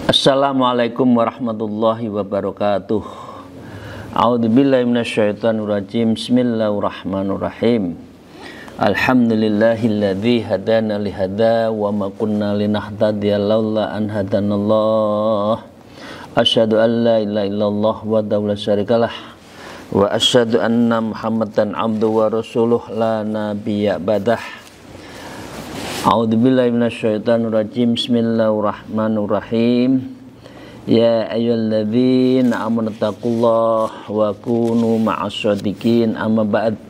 Assalamualaikum warahmatullahi wabarakatuh. A'udzubillahi minasyaitonirrajim. Bismillahirrahmanirrahim. Alhamdulillahilladzi hadana lihada wa ma kunna linahtadiya laula an hadanallah. Asyhadu an la ilaha illallah wahdahu la syarikalah wa asyhadu anna Muhammadan abduhu wa rasuluh la nabiyya ba'dah. A'udzubillahi minasyaitonirrajim. Bismillahirrahmanirrahim. Ya ayyuhalladzina amanu taqullaha wa kunu ma'asyadiqin. Amma ba'd.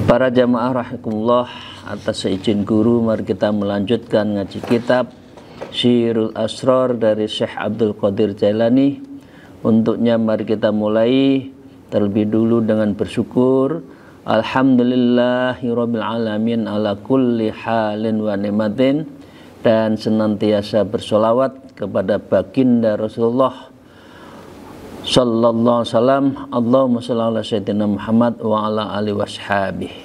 Para jamaah rahimakumullah, atas izin guru mari kita melanjutkan ngaji kitab Syi'rul Asrar dari Syekh Abdul Qadir Jailani. Untuknya mari kita mulai terlebih dulu dengan bersyukur. Alhamdulillahirabbil alamin ala kulli halin wa ni'matin, dan senantiasa bersolawat kepada baginda Rasulullah sallallahu alaihi wasallam. Allahumma shalli ala sayyidina Muhammad wa ala alihi washabihi.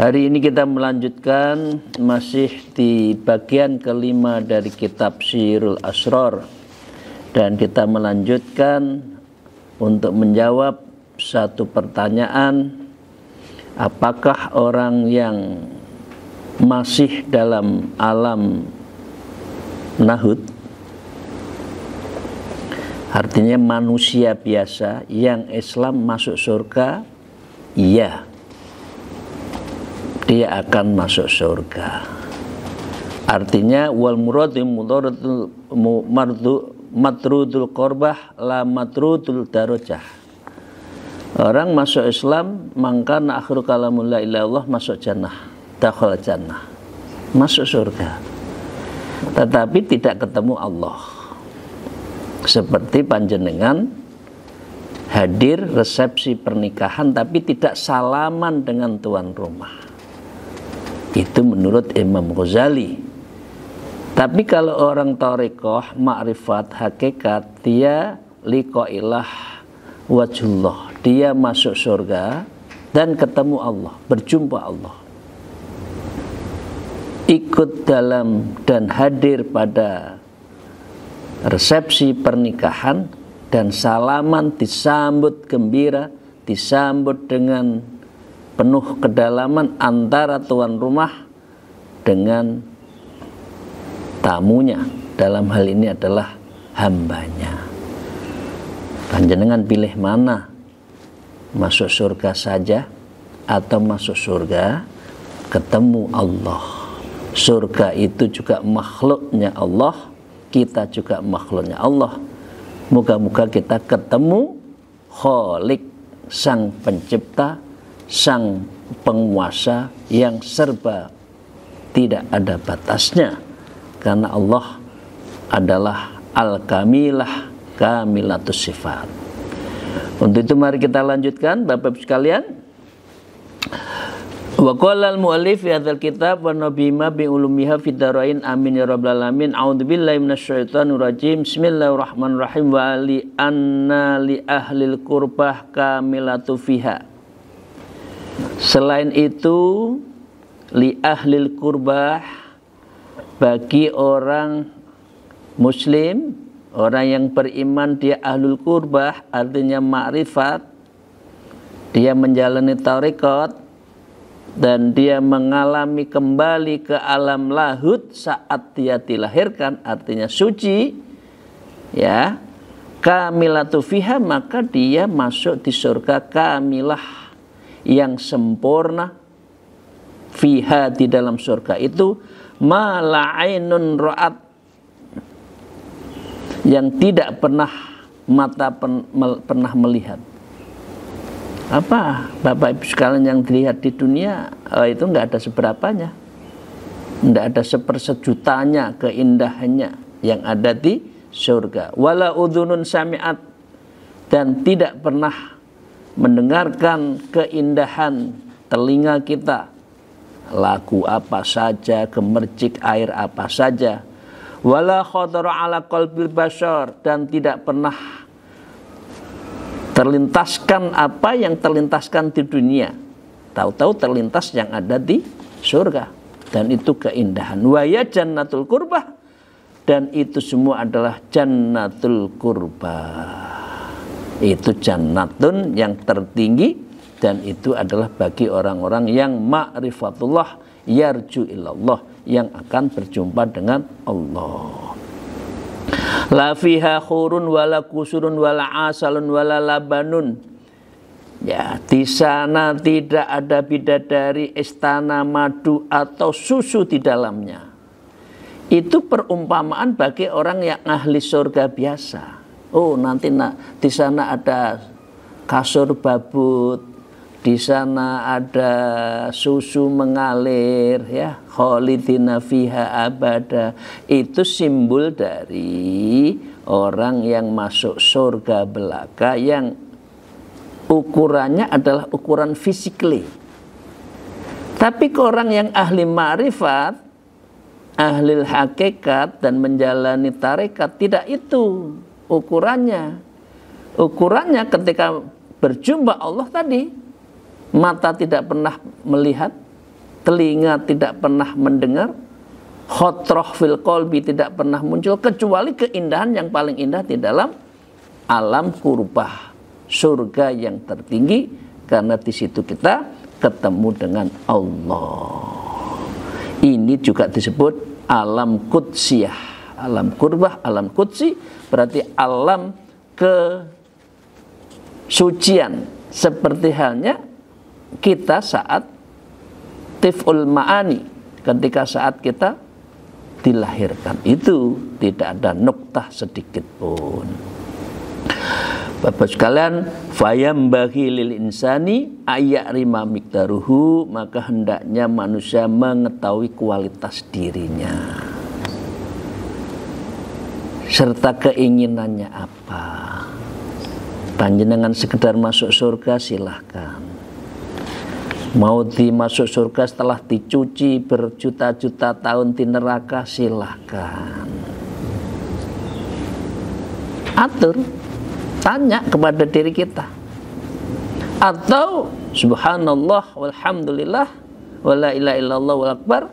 Hari ini kita melanjutkan masih di bagian kelima dari kitab Syi'rul Asrar, dan kita melanjutkan untuk menjawab satu pertanyaan: apakah orang yang masih dalam alam nahud, artinya manusia biasa yang Islam, masuk surga? Iya, dia akan masuk surga. Artinya wal muradu matrudul qorbah la matrudul darajah. Orang masuk Islam, maka akhiru kalamul la ilaha illallah, masuk jannah, dakhal jannah, masuk surga. Tetapi tidak ketemu Allah. Seperti panjenengan hadir resepsi pernikahan tapi tidak salaman dengan tuan rumah. Itu menurut Imam Ghazali. Tapi kalau orang thariqah, ma'rifat, hakikat, dia liqailah wajhullah, dia masuk surga dan ketemu Allah, berjumpa Allah, ikut dalam dan hadir pada resepsi pernikahan dan salaman, disambut gembira, disambut dengan penuh kedalaman antara tuan rumah dengan tamunya. Dalam hal ini adalah hambanya. Panjenengan pilih mana? Masuk surga saja atau masuk surga ketemu Allah? Surga itu juga makhluknya Allah, kita juga makhluknya Allah. Moga-moga kita ketemu Khalik, sang pencipta, sang penguasa yang serba tidak ada batasnya, karena Allah adalah Al-Kamilah, Kamilatus sifat. Untuk itu mari kita lanjutkan Bapak Ibu sekalian. Wa qala al-mu'allif fi hadzal kitab wa nabima bi ulumiha fid darain amin ya rabbal alamin. A'udzubillahi minasyaitonir rajim. Bismillahirrahmanirrahim. Wa li anna li ahlil qurbah kamilatu fiha. Selain itu, li ahlil qurbah, bagi orang muslim, orang yang beriman, dia ahlul qurbah, artinya ma'rifat, dia menjalani tarekat dan dia mengalami kembali ke alam lahud saat dia dilahirkan, artinya suci, ya, kamilatu fiha, maka dia masuk di surga kamilah, yang sempurna. Fiha, di dalam surga itu, ma la ainun ra'at, yang tidak pernah mata pernah melihat. Apa Bapak Ibu sekalian yang dilihat di dunia itu nggak ada seberapanya, nggak ada sepersejutanya keindahannya yang ada di surga. Wala udhunun sami'at, dan tidak pernah mendengarkan keindahan telinga kita, lagu apa saja, gemercik air apa saja. Wala khadara ala qalbil bashar, dan tidak pernah terlintaskan apa yang terlintaskan di dunia. Tahu-tahu terlintas yang ada di surga. dan itu keindahan. Wa ya jannatul qurbah, dan itu semua adalah jannatul qurbah. Itu jannatun yang tertinggi, dan itu adalah bagi orang-orang yang ma'rifatullah, yarju ilallah, yang akan berjumpa dengan Allah. La fiha khurun wala kusurun wala asalun wala labanun. Ya, di sana tidak ada bidadari, istana madu atau susu di dalamnya. Itu perumpamaan bagi orang yang ahli surga biasa. Oh, nanti di sana ada kasur babut, di sana ada susu mengalir, ya, khalidina fiha abada. Itu simbol dari orang yang masuk surga belaka, yang ukurannya adalah ukuran fisikly. Tapi ke orang yang ahli ma'rifat, ahli hakikat dan menjalani tarekat, tidak itu ukurannya. Ukurannya ketika berjumpa Allah tadi, mata tidak pernah melihat, telinga tidak pernah mendengar, khotroh fil qalbi tidak pernah muncul, kecuali keindahan yang paling indah di dalam alam kurbah, surga yang tertinggi, karena di situ kita ketemu dengan Allah. Ini juga disebut alam qudsiyah. Alam kurbah, alam qudsi berarti alam kesucian, seperti halnya kita saat tif'ul ma'ani, ketika saat kita dilahirkan, itu tidak ada nuktah sedikit pun. Bapak sekalian, fayambaghi lil insani ayya'rima miqdaruhu, maka hendaknya manusia mengetahui kualitas dirinya serta keinginannya apa. Panjenengan sekedar masuk surga, silahkan. Mau dimasuk surga setelah dicuci berjuta-juta tahun di neraka, silahkan. Atur, tanya kepada diri kita. Atau subhanallah walhamdulillah wala ilaha illallah wal akbar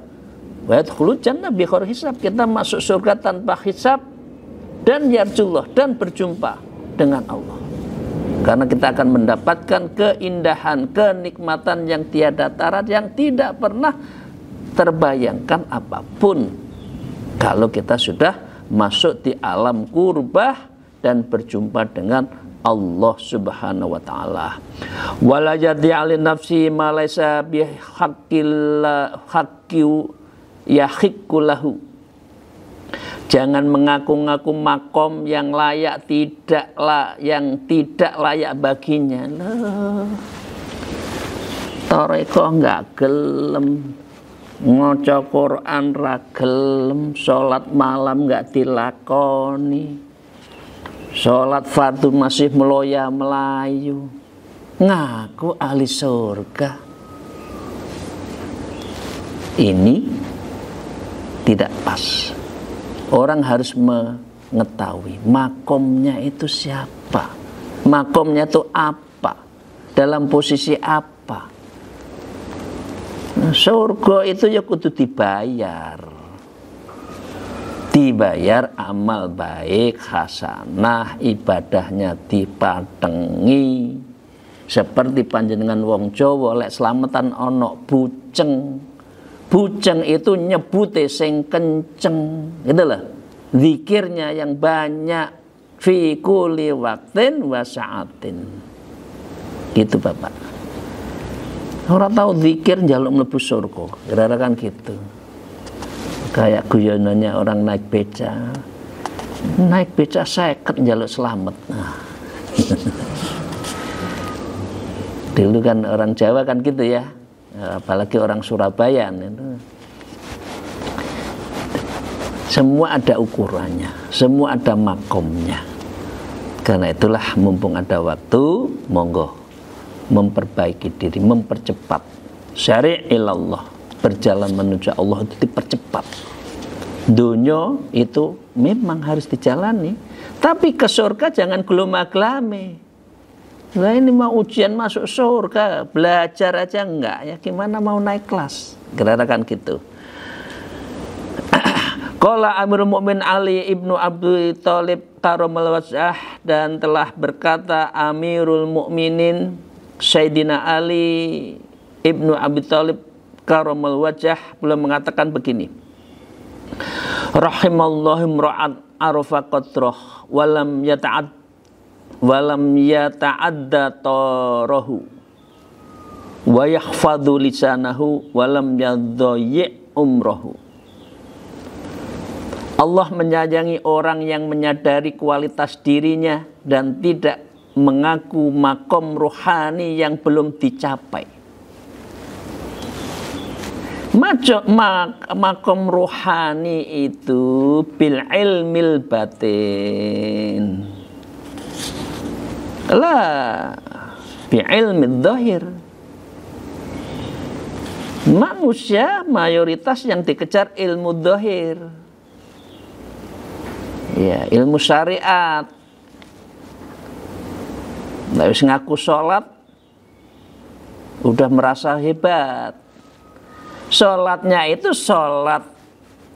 wa yadkhulul jannah bi ghairi hisab. Kita masuk surga tanpa hisab dan yarjullah, dan berjumpa dengan Allah. Karena kita akan mendapatkan keindahan, kenikmatan yang tiada tara, yang tidak pernah terbayangkan apapun kalau kita sudah masuk di alam kurbah dan berjumpa dengan Allah Subhanahu wa taala. Wala yadi 'ala nafsi ma laysa bihaqqil haqqi yahiqqu lahu. Jangan mengaku-ngaku makom yang layak yang tidak layak baginya. Loh, toreko enggak gelem, maca Quran ra gelem, salat malam enggak dilakoni, salat fardu masih meloya melayu, ngaku ahli surga. Ini tidak pas. Orang harus mengetahui makomnya itu siapa, makomnya itu apa, dalam posisi apa. Nah, surga itu ya kudu dibayar amal baik, hasanah, ibadahnya dipatengi. Seperti panjenengan wong Jawa lek slametan ana buceng. Bujeng itu nyebute sing kenceng, gitu loh. Zikirnya yang banyak, fi kulli waqtin wa sa'atin. Gitu Bapak. Orang tahu zikir njaluk mlebu surga, kira-kira kan gitu. Kayak guyonannya orang naik beca. Naik beca 50 njaluk selamat. Nah. Dulu kan orang Jawa kan gitu ya. Apalagi orang Surabaya itu. Semua ada ukurannya, semua ada makomnya. Karena itulah mumpung ada waktu, monggo memperbaiki diri, mempercepat syari' ilallah, berjalan menuju Allah itu dipercepat. Dunia itu memang harus dijalani, tapi ke surga jangan geloma-gelame. Lah ini mau ujian masuk surga, belajar aja enggak ya, gimana mau naik kelas? Kira-kira kan gitu. Qala Amirul Mukminin Ali ibnu Abi Thalib karramallahu wajhah, dan telah berkata Amirul Mukminin Sayyidina Ali ibnu Abi Thalib karramallahu wajhah, beliau mengatakan begini, rahimallahu imra'an arafa qadrah walam yata'adda tarahu wa yahfadhu lisanahu walam yadhayyi' umrahu. Allah menyayangi orang yang menyadari kualitas dirinya dan tidak mengaku makom rohani yang belum dicapai. Makom rohani itu bil ilmil batin, la bi ilmil zahir. Manusia mayoritas yang dikejar ilmu zahir, ya, ilmu syariat. Wis ngaku sholat udah merasa hebat. Sholatnya itu sholat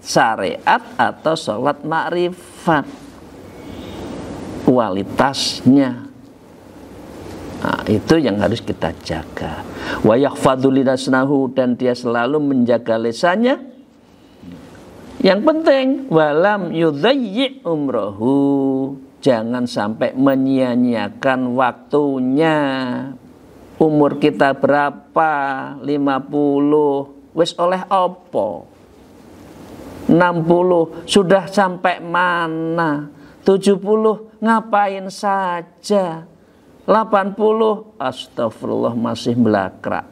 syariat atau sholat makrifat, kualitasnya. Nah, itu yang harus kita jaga. Wa yahfadhu lisanahu, dan dia selalu menjaga lisannya. Yang penting walam yudhayyi umrahu, jangan sampai menyia-nyiakan waktunya. Umur kita berapa? 50, wis oleh opo? 60 sudah sampai mana? 70 ngapain saja? 80 astagfirullah masih belakrak.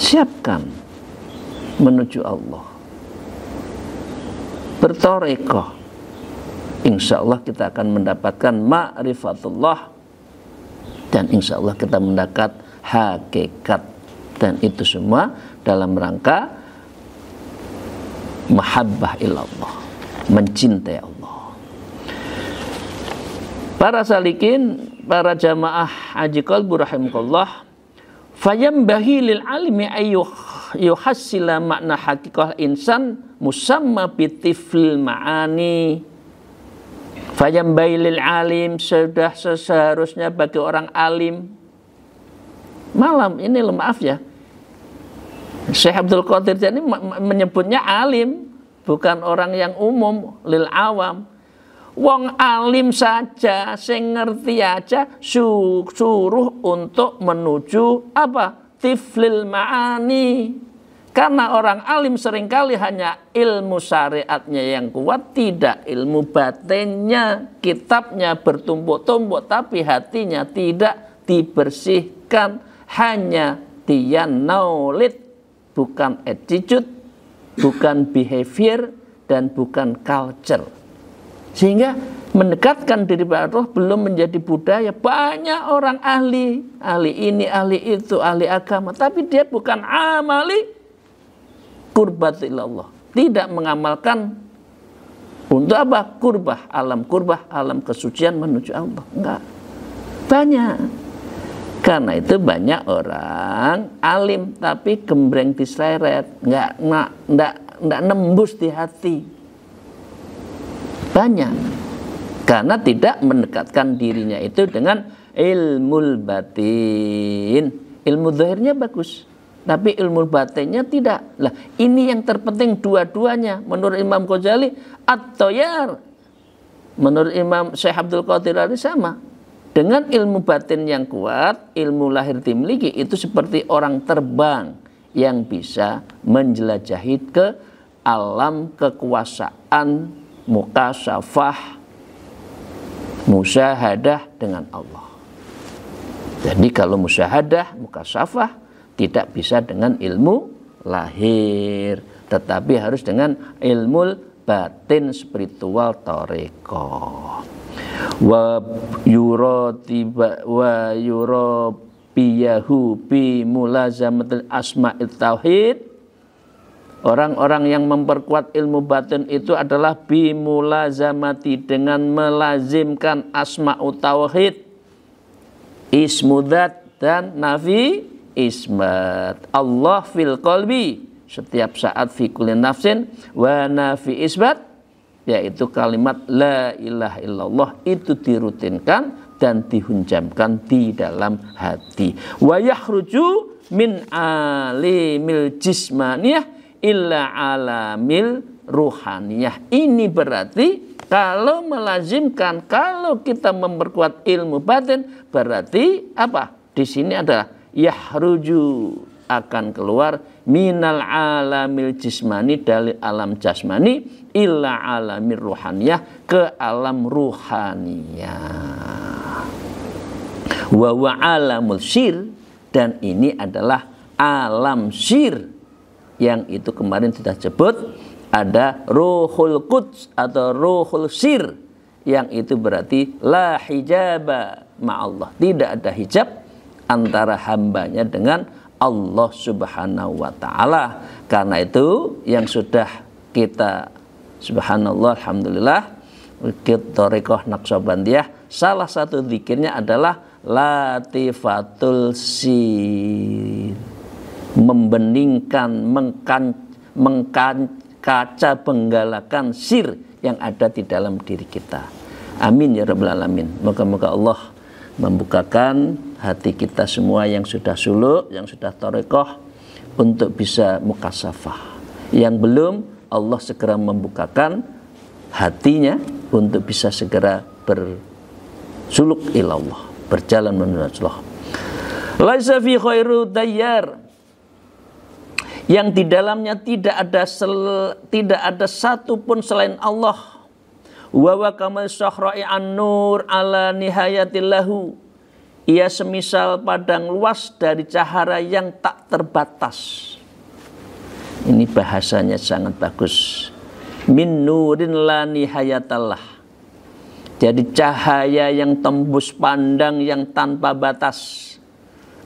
Siapkan menuju Allah, bertorekoh, insya Allah kita akan mendapatkan ma'rifatullah, dan insya Allah kita mendapat hakikat, dan itu semua dalam rangka mahabbah ilallah, mencintai Allah. Para salikin, para jamaah haji qalbu rahimakumullah, fayambahi lil alimi ayyuhassila makna hakikah insan musamma bitiflil ma'ani. Fayambahi lil alim, sudah seharusnya bagi orang alim. Malam ini maaf ya, Syekh Abdul Qadir ini menyebutnya alim, bukan orang yang umum, lil awam. Wong alim saja, sing ngerti aja suruh untuk menuju apa? Tiflil ma'ani. Karena orang alim seringkali hanya ilmu syariatnya yang kuat, tidak ilmu batinnya. Kitabnya bertumpuk-tumpuk tapi hatinya tidak dibersihkan. Hanya dia knowledge, bukan attitude, bukan behavior, dan bukan culture. Sehingga mendekatkan diri pada Allah belum menjadi budaya. Banyak orang ahli ini, ahli itu, ahli agama, tapi dia bukan amali qurbat ilallah. Tidak mengamalkan untuk apa? Kurbah, alam kesucian menuju Allah. Enggak. Banyak. Karena itu banyak orang alim tapi gembreng diseret, enggak nembus di hati. Banyak, karena tidak mendekatkan dirinya itu dengan ilmu batin. Ilmu zahirnya bagus, tapi ilmu batinnya tidak. Lah, ini yang terpenting dua-duanya. Menurut Imam Ghazali, at-tayar. Menurut Imam Syekh Abdul Qadir Ari sama. Dengan ilmu batin yang kuat, ilmu lahir dimiliki, itu seperti orang terbang yang bisa menjelajahi ke alam kekuasaan, mukasyafah, musyahadah dengan Allah. Jadi kalau musyahadah, mukasyafah tidak bisa dengan ilmu lahir, tetapi harus dengan ilmu batin spiritual tarekoh. Wa yurabiyahu bi mulazamatil asma'it tauhid. Orang-orang yang memperkuat ilmu batin itu adalah bimulazamati, dengan melazimkan asma'ut tauhid, ismudzat dan nafi isbat. Allah fil qalbi, setiap saat fi kulli nafsin, wa nafi isbat, yaitu kalimat la ilaha illallah itu dirutinkan dan dihunjamkan di dalam hati. Wa yakhruju min alimil jismaniyah illa alamil ruhaniyah. Ini berarti kalau melazimkan, kalau kita memperkuat ilmu batin, berarti apa? Di sini adalah yahruju, akan keluar minal alamil jismani, dari alam jasmani, illa alamir ruhaniyah, ke alam ruhaniyah. Wa wa alamul syir, dan ini adalah alam syir, yang itu kemarin sudah sebut. Ada ruhul quds atau ruhul sir, yang itu berarti la hijaba ma'allah, tidak ada hijab antara hambanya dengan Allah subhanahu wa ta'ala. Karena itu yang sudah kita, subhanallah, alhamdulillah, Thariqah Naqsyabandiyah, salah satu zikirnya adalah latifatul sir, membeningkan, kaca penggalakan sir yang ada di dalam diri kita. Amin ya rabbal alamin. Moga-moga Allah membukakan hati kita semua yang sudah suluk, yang sudah thariqah, untuk bisa mukasyafah. Yang belum, Allah segera membukakan hatinya untuk bisa segera bersuluk ilallah, berjalan menuju Allah. Laisa fi khairu dayyar, yang di dalamnya tidak ada satu pun selain Allah. Wa wa kamal syahra'i an-nur ala nihayatillahu, ia semisal padang luas dari cahara yang tak terbatas. Ini bahasanya sangat bagus. Min nurin la nihayatallah, jadi cahaya yang tembus pandang, yang tanpa batas.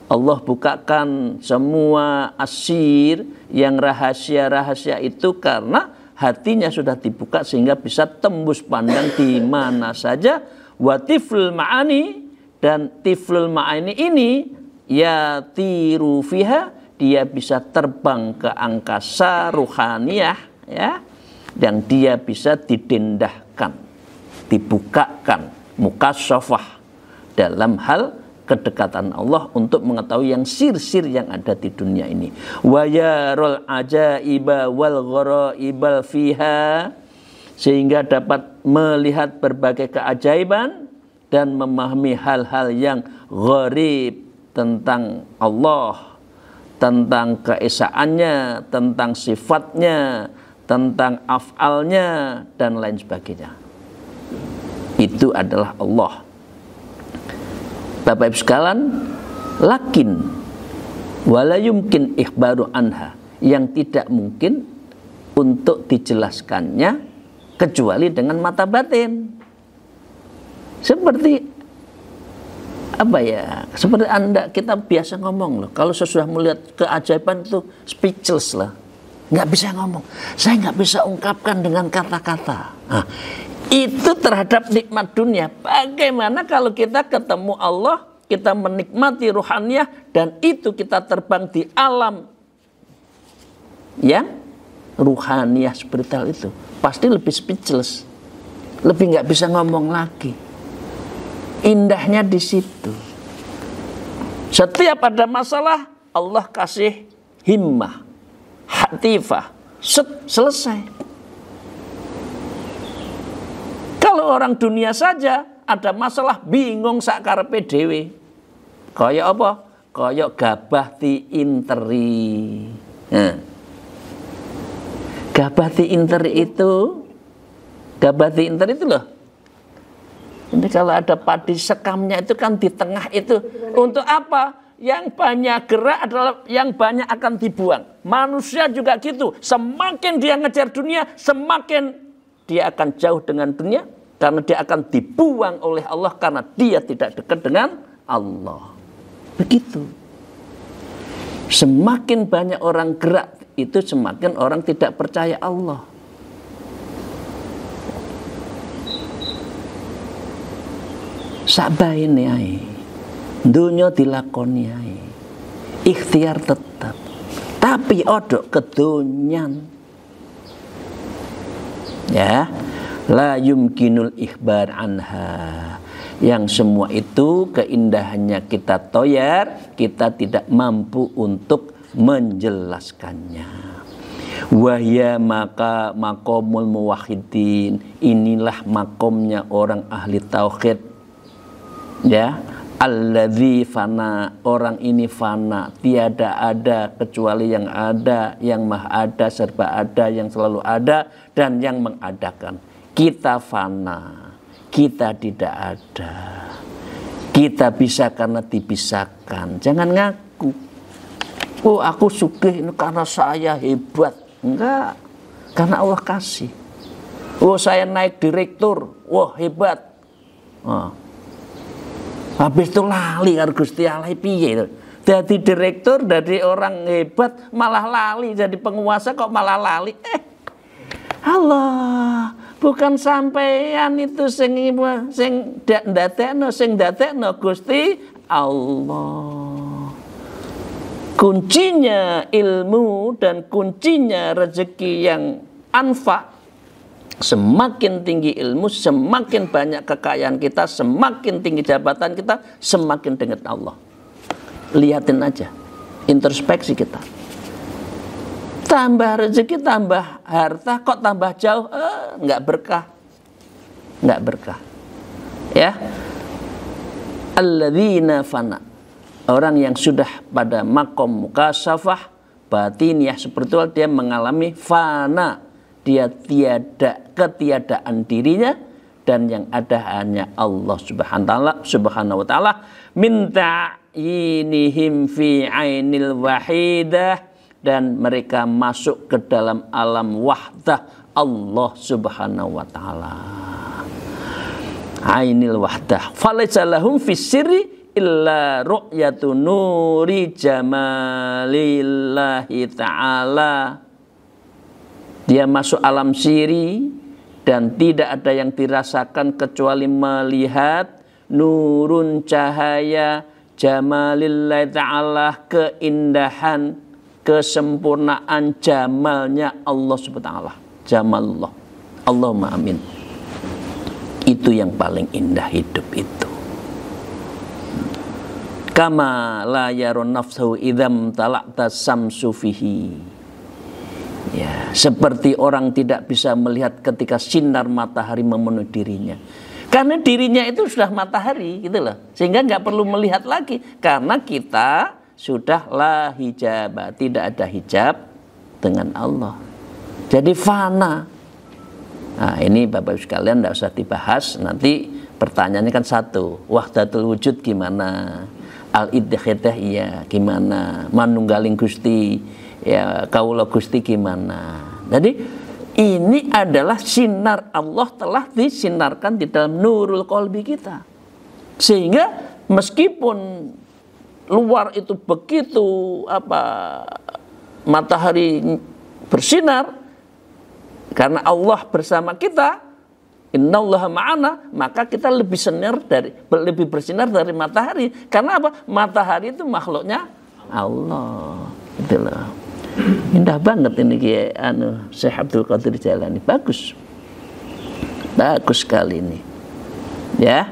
Allah bukakan semua asir, yang rahasia-rahasia itu, karena hatinya sudah dibuka sehingga bisa tembus pandang di mana saja. Wa tiflul ma'ani, dan tiflul ma'ani ini ya tiru fiha, dia bisa terbang ke angkasa ruhaniyah, ya, dan dia bisa didendahkan, dibukakan mukasyafah dalam hal kedekatan Allah untuk mengetahui yang sir-sir yang ada di dunia ini. Wa yarul ajaiba wal gharaibal fiha, sehingga dapat melihat berbagai keajaiban dan memahami hal-hal yang gharib tentang Allah, tentang keesaannya, tentang sifatnya, tentang af'alnya, dan lain sebagainya. Itu adalah Allah. Bapak Ibu sekalian, lakin wala yumkin ikhbaru anha, yang tidak mungkin untuk dijelaskannya kecuali dengan mata batin. Seperti apa ya? Seperti kita biasa ngomong loh, kalau sesudah melihat keajaiban itu speechless lah, nggak bisa ngomong. Saya nggak bisa ungkapkan dengan kata-kata. Nah, itu terhadap nikmat dunia. Bagaimana kalau kita ketemu Allah, kita menikmati ruhaniyah, dan itu kita terbang di alam yang ruhaniyah spiritual itu, pasti lebih speechless, lebih nggak bisa ngomong lagi. Indahnya di situ. Setiap ada masalah, Allah kasih himmah, hatifah, selesai. Kalau orang dunia saja ada masalah, bingung sakarepe dhewe. Kaya apa? Kaya gabah ti interi. Nah, gabah ti interi itu loh. Ini kalau ada padi sekamnya itu kan di tengah itu. Untuk apa? Yang banyak gerak adalah yang banyak akan dibuang. Manusia juga gitu. Semakin dia ngejar dunia, semakin dia akan jauh dengan dunia. Karena dia akan dibuang oleh Allah, karena dia tidak dekat dengan Allah. Begitu. Semakin banyak orang gerak, itu semakin orang tidak percaya Allah. Sabain ya, dunia dilakoni ya. ikhtiar tetap, tapi odok kedonyan. Ya, la yumkinul ikhbar anha. Yang semua itu keindahannya kita toyar, kita tidak mampu untuk menjelaskannya. Wahya maka makomul muwahhidin, inilah makomnya orang ahli tauhid. Ya, alladzi fana, orang ini fana, tiada ada kecuali yang ada, yang maha ada, serba ada, yang selalu ada dan yang mengadakan. Kita fana, kita tidak ada. Kita bisa karena dibisakan. Jangan ngaku, oh aku sugih karena saya hebat. Enggak, karena Allah kasih. Oh saya naik direktur, wah hebat. Habis itu lali karo Gusti Allah piye. Jadi direktur, dari orang hebat malah lali, jadi penguasa kok malah lali. Allah, bukan sampean itu sing ndadekno Gusti Allah. Kuncinya ilmu dan kuncinya rezeki yang anfa. Semakin tinggi ilmu, semakin banyak kekayaan kita, semakin tinggi jabatan kita, semakin dekat Allah. Lihatin aja, introspeksi kita. Tambah rezeki, tambah harta, kok tambah jauh? Nggak berkah, nggak berkah. Ya, alladzina fana, orang yang sudah pada makom mukasafah batiniyah spiritual, dia mengalami fana. Dia tiada, ketiadaan dirinya, dan yang ada hanya Allah subhanahu wa ta'ala. Minta inihim fi ainil wahidah, dan mereka masuk ke dalam alam wahdah Allah subhanahu wa ta'ala. Ainil wahdah falaysa lahum fis sirri illa ru'yatu nuri jamalillahi ta'ala. Dia masuk alam siri dan tidak ada yang dirasakan kecuali melihat nurun cahaya jamalillahi ta'ala, keindahan, kesempurnaan jamalnya Allah subhanahu wa ta'ala. Jamalullah. Allahumma amin. Itu yang paling indah hidup itu. Kama la yaron nafsahu idham tala'ta samsu fihi. Ya, seperti orang tidak bisa melihat ketika sinar matahari memenuhi dirinya. Karena dirinya itu sudah matahari gitu loh. Sehingga nggak perlu melihat lagi. Karena kita sudah la hijab, tidak ada hijab dengan Allah. Jadi fana. Nah ini Bapak Ibu sekalian nggak usah dibahas. Nanti pertanyaannya kan satu, wahdatul wujud gimana? Al-idhidah iya gimana? Manunggaling Gusti, ya kaula Gusti gimana? Jadi ini adalah sinar Allah telah disinarkan di dalam nurul qalbi kita. Sehingga meskipun luar itu begitu matahari bersinar, karena Allah bersama kita, innallaha ma'ana, maka kita lebih bersinar dari matahari. Karena apa? Matahari itu makhluknya Allah. Itulah. Indah banget ini Syekh Abdul Qadir Jailani. Bagus. Bagus sekali ini. Ya.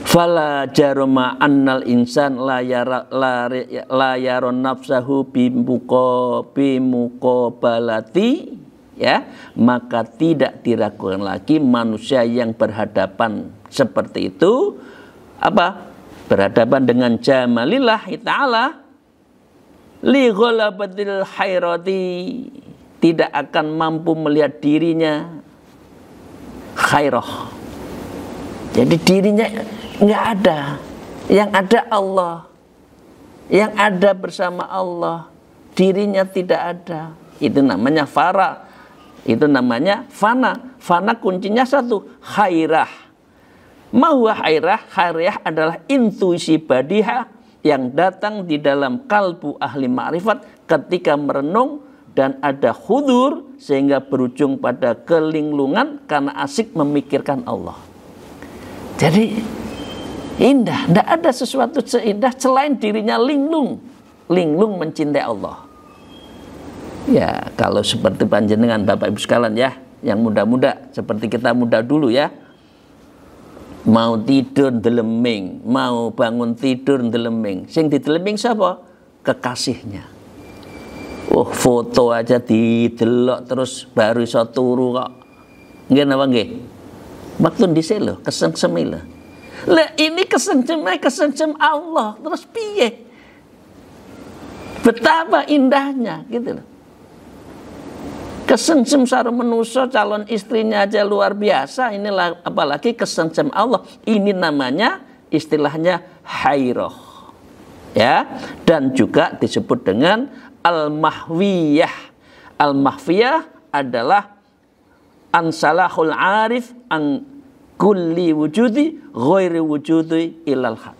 Fala jaroma annal insan la yaron nafsahu bimuqabalati, ya, maka tidak diragukan lagi manusia yang berhadapan seperti itu berhadapan dengan jamalillah ta'ala li ghalabatil hairati, tidak akan mampu melihat dirinya khairah. Jadi dirinya nggak ada, yang ada Allah, yang ada bersama Allah, dirinya tidak ada. Itu namanya fara, itu namanya fana. Fana kuncinya satu, khairah. Mahuwa khairah, khairah adalah intuisi badiha yang datang di dalam kalbu ahli ma'rifat ketika merenung dan ada khudur, sehingga berujung pada kelinglungan karena asik memikirkan Allah. Jadi indah, tidak ada sesuatu seindah selain dirinya linglung, linglung mencintai Allah. Ya, kalau seperti panjenengan Bapak Ibu sekalian ya, yang muda-muda seperti kita muda dulu ya. Mau tidur ndeleming, mau bangun tidur ndeleming. Sing dideleming siapa? Kekasihnya. Oh, foto aja didelok terus baru iso turu kok. Nggih napa nggih? Waktu dhisik lho, kesengsem lho. Lah ini kesengsem Allah, terus piye? Betapa indahnya gitu loh. Kesengsem sareng manusia, calon istrinya aja luar biasa, inilah apalagi kesengsem Allah. Ini namanya istilahnya hairah. Ya, dan juga disebut dengan al-mahwiyah. Al-mahwiyah adalah ansalahul arif an kulli wujudi ghairi wujudi ilal haq.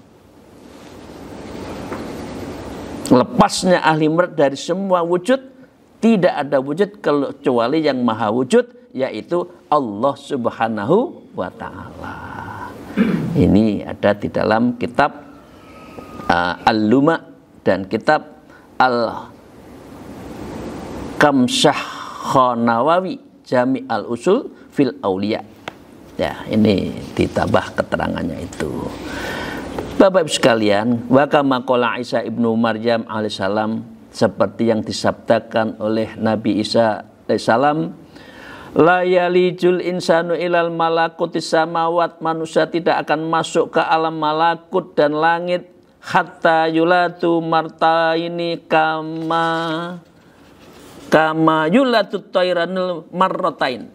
Lepasnya ahli murad dari semua wujud, tidak ada wujud kecuali yang maha wujud, yaitu Allah Subhanahu wa ta'ala. Ini ada di dalam kitab Al-Luma dan kitab Al-Kamsyah Khanawawi Jami' al-Usul fil Auliya. Ya, ini ditambah keterangannya itu. Bapak Ibu sekalian, wa kama qala Isa ibnu Maryam alaihissalam, seperti yang disabdakan oleh Nabi Isa alaihissalam, la yalijul insanu ilal malakutis samawat, manusia tidak akan masuk ke alam malakut dan langit hatta yulatu martaini kama yulatu tayranul marratain.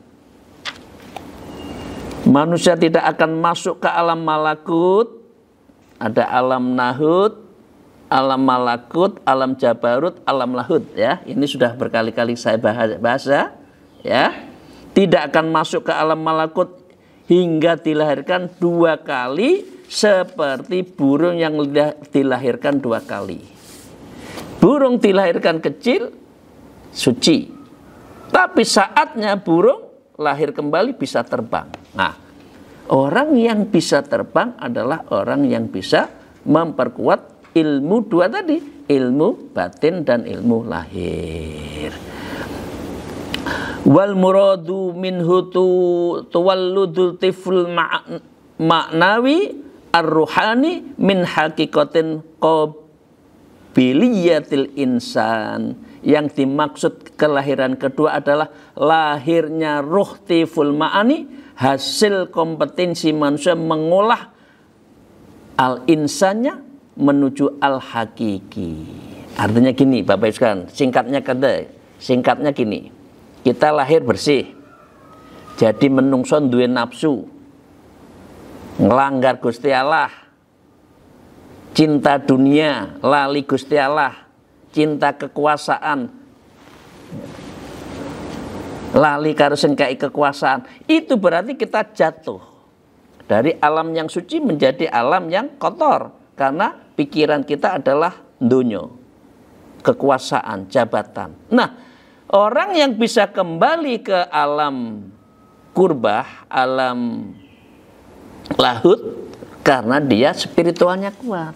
Manusia tidak akan masuk ke alam malakut, ada alam nahut, alam malakut, alam jabarut, alam lahut ya. Ini sudah berkali-kali saya bahas ya. Tidak akan masuk ke alam malakut hingga dilahirkan 2 kali seperti burung yang dilahirkan 2 kali. Burung dilahirkan kecil suci. Tapi saatnya burung lahir kembali bisa terbang. Nah, orang yang bisa terbang adalah orang yang bisa memperkuat ilmu 2 tadi, ilmu batin dan ilmu lahir. Wal muradu minhu tuwalludul tiful ma'nawi ar-ruhani min haqiqatin qabiliyatil insan. Yang dimaksud kelahiran kedua adalah lahirnya ruh tiful ma'ani, hasil kompetensi manusia mengolah al-insannya menuju al-hakiki. Artinya gini Bapak Ibu sekalian, singkatnya gini. Kita lahir bersih, jadi menungso duwe nafsu, ngelanggar Gusti Allah, cinta dunia, lali Gusti Allah, cinta kekuasaan, lali karo sing kai kekuasaan. Itu berarti kita jatuh dari alam yang suci menjadi alam yang kotor, karena pikiran kita adalah dunya, kekuasaan, jabatan. Nah, orang yang bisa kembali ke alam kurbah, alam lahut, karena dia spiritualnya kuat.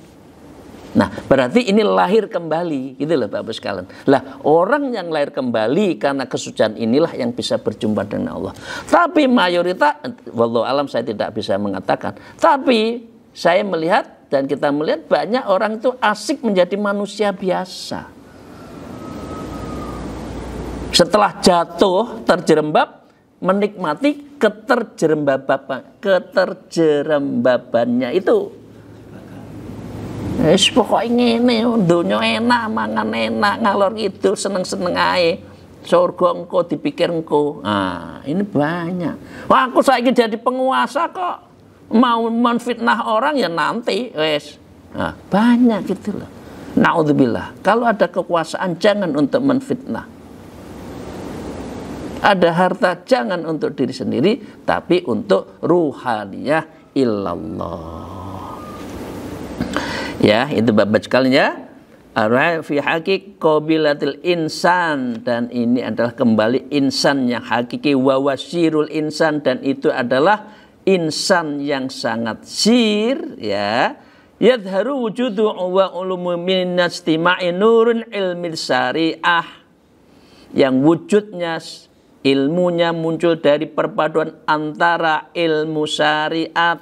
Nah, berarti ini lahir kembali, gitu loh Bapak sekalian. Lah, orang yang lahir kembali karena kesucian inilah yang bisa berjumpa dengan Allah. Tapi mayoritas, wallahu alam saya tidak bisa mengatakan. Tapi saya melihat dan kita melihat banyak orang itu asik menjadi manusia biasa. Setelah jatuh, terjerembab, menikmati keterjerembabannya itu. Wis pokoke ngene, donya enak, mangan enak, ngalor ngidul seneng-seneng ae. Surga engko dipikir engko. Nah, ini banyak. Wah, aku saiki jadi penguasa kok. Mau menfitnah orang ya nanti, wes. Nah, banyak gitu loh. Naudzubillah. Kalau ada kekuasaan jangan untuk menfitnah. Ada harta jangan untuk diri sendiri, tapi untuk ruhaniyah illallah. Ya, itu Bapak sekalian ya. Fi haqiq qabilatil insan, dan ini adalah kembali insan yang hakiki, wa wasirul insan, dan itu adalah insan yang sangat sir ya, yadharu wujudu wa ulumu min istima'i nurun ilmi syariah, yang wujudnya ilmunya muncul dari perpaduan antara ilmu syariat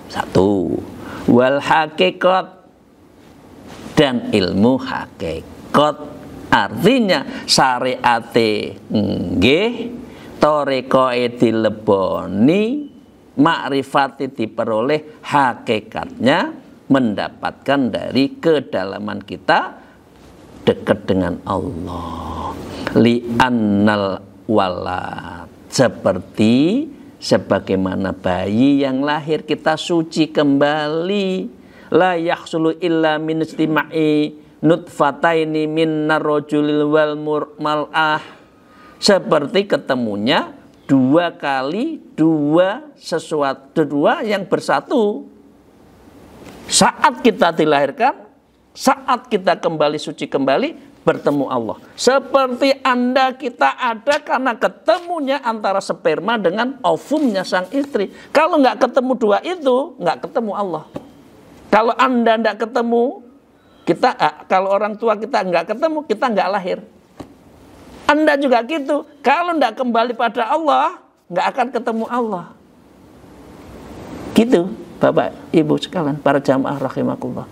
satu, wal hakikat, dan ilmu hakikat. Artinya syariate nggih, torikoe dileboni, makrifati diperoleh, hakikatnya mendapatkan dari kedalaman kita dekat dengan Allah. Li'annal walad, seperti sebagaimana bayi yang lahir kita suci kembali, la yahsulu illa min istima'i nutfataini min narrojulil wal mal'ah, seperti ketemunya dua kali dua yang bersatu saat kita dilahirkan, saat kita kembali suci kembali bertemu Allah. Seperti Anda kita ada karena ketemunya antara sperma dengan ovumnya sang istri. Kalau nggak ketemu dua itu, nggak ketemu Allah. Kalau Anda nggak ketemu, kalau orang tua kita nggak ketemu, kita nggak lahir. Anda juga gitu. Kalau tidak kembali pada Allah, nggak akan ketemu Allah. Gitu, Bapak, Ibu sekalian, para jamaah rahimakumullah.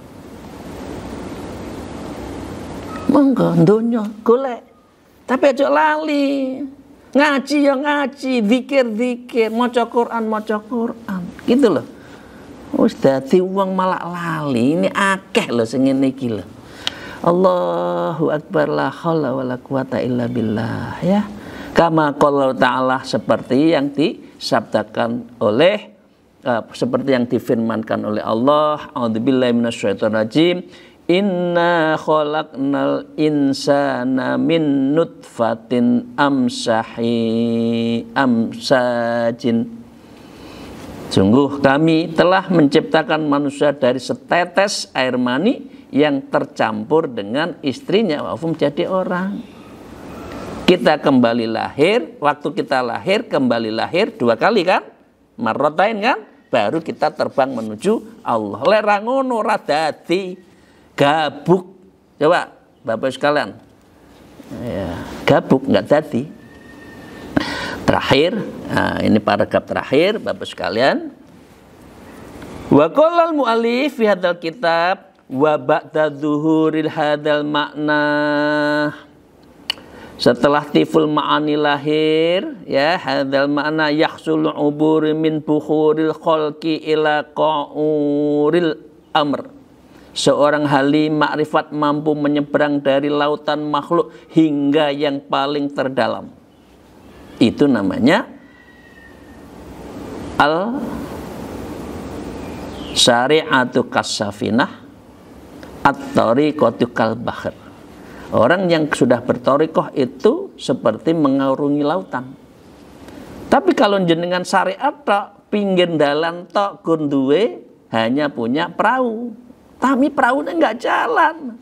Monggo donya golek, tapi aja lali. Ngaji ya ngaji, zikir, maca Quran, gitu loh. Wis dadi wong malah lali. Ini akeh lho sing ngene iki lho. Allahu akbar, la haula wala quwata illa billah, ya. Kama qala ta'ala, seperti yang disabdakan oleh seperti yang difirmankan oleh Allah, a'udzubillahi minasyaitonir rajim, inna khalaqnal insana min nutfatin amsajin. Sungguh kami telah menciptakan manusia dari setetes air mani yang tercampur dengan istrinya, wafum jadi orang. Kita kembali lahir, waktu kita lahir kembali lahir dua kali kan, marrotain kan, baru kita terbang menuju Allah. Lera ngono ora dadi gabuk. Coba Bapak sekalian, ya, gabuk nggak dadi. Terakhir, nah ini paragraf terakhir Bapak sekalian. Wa qala al-mu'allif fi hadzal kitab wa ba'da dzuhuril hadzal makna, setelah tiful ma'ani lahir, ya, hadzal makna yahsul ubur min bukhuril khalqi ila qa'uril amr. Seorang halim makrifat mampu menyeberang dari lautan makhluk hingga yang paling terdalam. Itu namanya al-syari'atu kas-safinah at-tariqatu kal-bahr. Orang yang sudah bertorikoh itu seperti mengarungi lautan. Tapi kalau jenengan syariat tok, pinggir dalan tok gunduwe, hanya punya perahu. Tapi perahunya nggak jalan.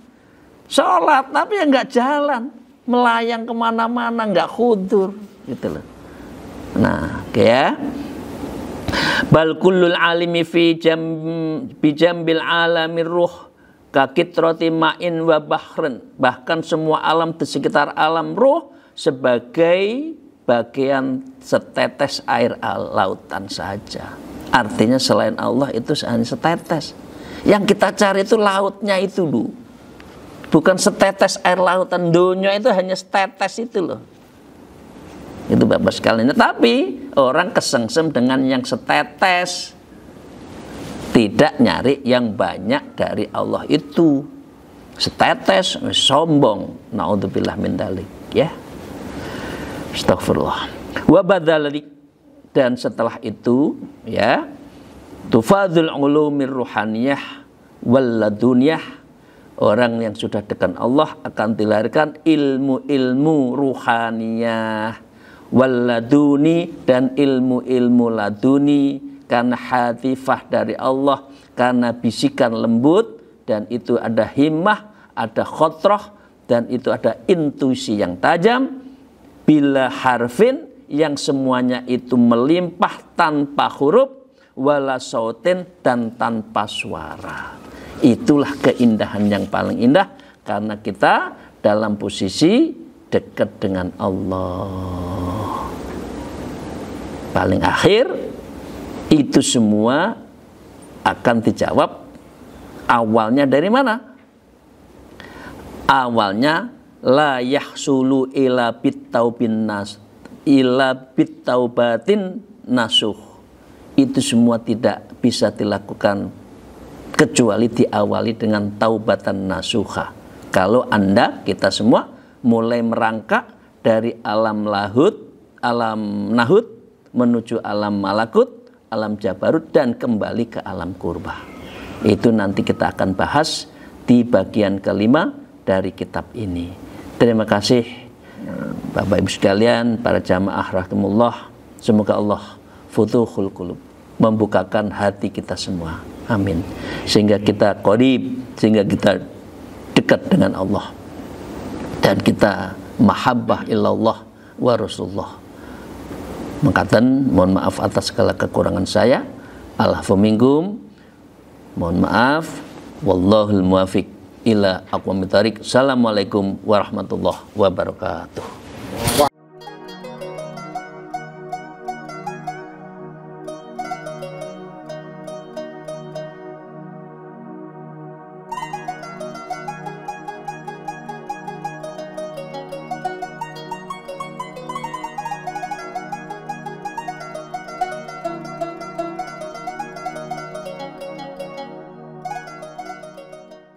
Sholat tapi ya nggak jalan. Melayang kemana-mana nggak khudur. Gitu loh. Nah, ya. Bal kullul alimi fi jambil alamir ruh kakitroti ma'in wa bahren. Bahkan semua alam di sekitar alam ruh sebagai bagian setetes air lautan saja. Artinya selain Allah itu hanya setetes. Yang kita cari itu lautnya itu loh. Bukan setetes air lautan. Dunia itu hanya setetes itu loh. Itu Bapak sekalian. Tapi orang kesengsem dengan yang setetes, tidak nyari yang banyak dari Allah itu. Setetes sombong. Naudzubillah min dzalik, ya. Astagfirullah. Wa badzalik, dan setelah itu, ya, tufadzul ulumir ruhaniyah wal laduniyah. Orang yang sudah dekat Allah akan dilahirkan ilmu-ilmu ruhaniyah waladuni, dan ilmu-ilmu laduni, karena hatifah dari Allah, karena bisikan lembut, dan itu ada himmah, ada khotroh, dan itu ada intuisi yang tajam, bila harfin, yang semuanya itu melimpah tanpa huruf, wala sautin, dan tanpa suara. Itulah keindahan yang paling indah, karena kita dalam posisi dekat dengan Allah. Paling akhir itu semua akan dijawab awalnya dari mana? Awalnya la yahsulu ila bitaubatin nasuh. Itu semua tidak bisa dilakukan kecuali diawali dengan taubatan nasuha. Kalau kita semua mulai merangkak dari alam nahut menuju alam malakut, alam jabarut, dan kembali ke alam kurba. Itu nanti kita akan bahas di bagian kelima dari kitab ini. Terima kasih Bapak Ibu sekalian, para jamaah rahimahullah. Semoga Allah futuhul qulub, membukakan hati kita semua. Amin. Sehingga kita qarib, sehingga kita dekat dengan Allah, dan kita mahabbah illallah wa rasulullah. Mengatakan mohon maaf atas segala kekurangan saya. Alhafu minkum. Mohon maaf. Wallahul muwafiq ila aqwamit thariq. Assalamualaikum warahmatullahi wabarakatuh.